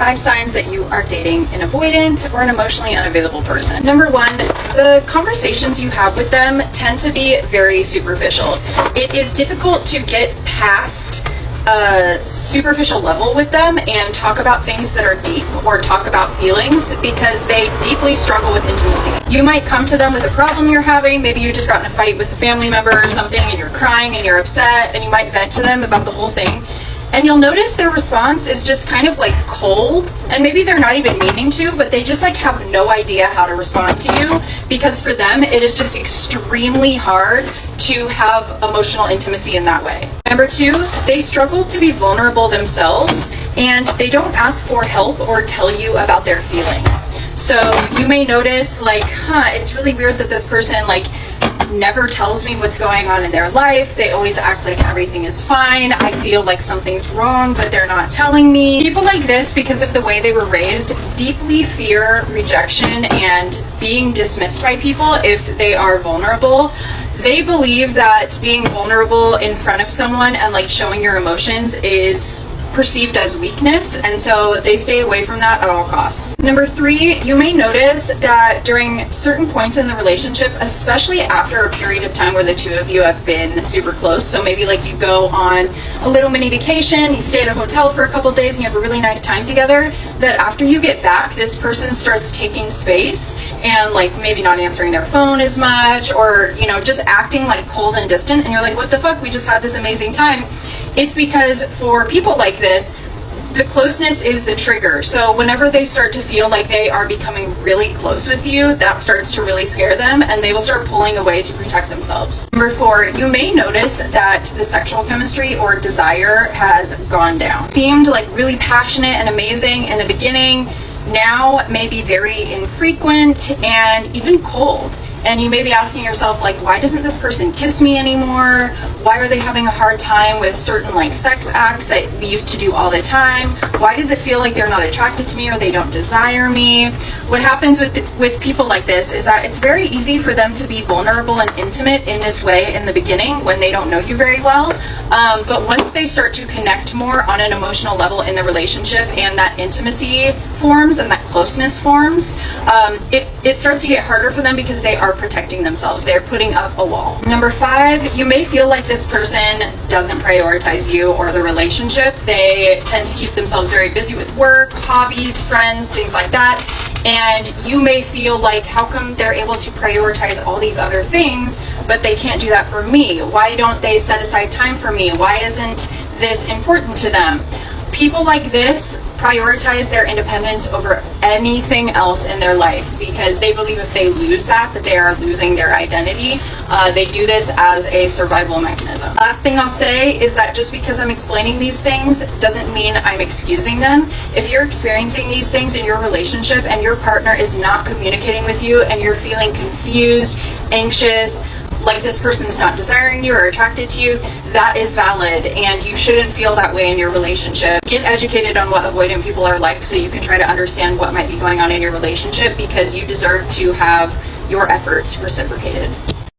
5 signs that you are dating an avoidant or an emotionally unavailable person. Number 1, the conversations you have with them tend to be very superficial. It is difficult to get past a superficial level with them and talk about things that are deep or talk about feelings because they deeply struggle with intimacy. You might come to them with a problem you're having. Maybe you just got in a fight with a family member or something and you're crying and you're upset, and you might vent to them about the whole thing. And you'll notice their response is just kind of like cold, and maybe they're not even meaning to, but they just like have no idea how to respond to you, because for them it is just extremely hard to have emotional intimacy in that way. Number 2, they struggle to be vulnerable themselves, and they don't ask for help or tell you about their feelings. So you may notice like, it's really weird that this person like never tells me what's going on in their life. They always act like everything is fine. I feel like something's wrong, but they're not telling me. People like this, because of the way they were raised, deeply fear rejection and being dismissed by people if they are vulnerable. They believe that being vulnerable in front of someone and like showing your emotions is perceived as weakness, and so they stay away from that at all costs. Number 3, you may notice that during certain points in the relationship, especially after a period of time where the two of you have been super close, so maybe like you go on a little mini vacation, you stay at a hotel for a couple days and you have a really nice time together, that after you get back, this person starts taking space and like maybe not answering their phone as much, or you know, just acting like cold and distant, and you're like, what the fuck, we just had this amazing time. It's because for people like this, the closeness is the trigger. So whenever they start to feel like they are becoming really close with you, that starts to really scare them, and they will start pulling away to protect themselves. Number 4, you may notice that the sexual chemistry or desire has gone down. Seemed like really passionate and amazing in the beginning, now may be very infrequent and even cold. And you may be asking yourself, like, why doesn't this person kiss me anymore? Why are they having a hard time with certain like sex acts that we used to do all the time? Why does it feel like they're not attracted to me or they don't desire me? What happens with people like this is that it's very easy for them to be vulnerable and intimate in this way in the beginning when they don't know you very well. But once they start to connect more on an emotional level in the relationship, and that intimacy forms and that closeness forms, it starts to get harder for them because they are protecting themselves. They're putting up a wall. Number 5, you may feel like this person doesn't prioritize you or the relationship. They tend to keep themselves very busy with work, hobbies, friends, things like that. And you may feel like, how come they're able to prioritize all these other things, but they can't do that for me? Why don't they set aside time for me? Why isn't this important to them? People like this prioritize their independence over anything else in their life because they believe if they lose that they are losing their identity. They do this as a survival mechanism. Last thing I'll say is that just because I'm explaining these things doesn't mean I'm excusing them. If you're experiencing these things in your relationship and your partner is not communicating with you and you're feeling confused, anxious, like this person's not desiring you or attracted to you, that is valid, and you shouldn't feel that way in your relationship. Get educated on what avoidant people are like so you can try to understand what might be going on in your relationship, because you deserve to have your efforts reciprocated.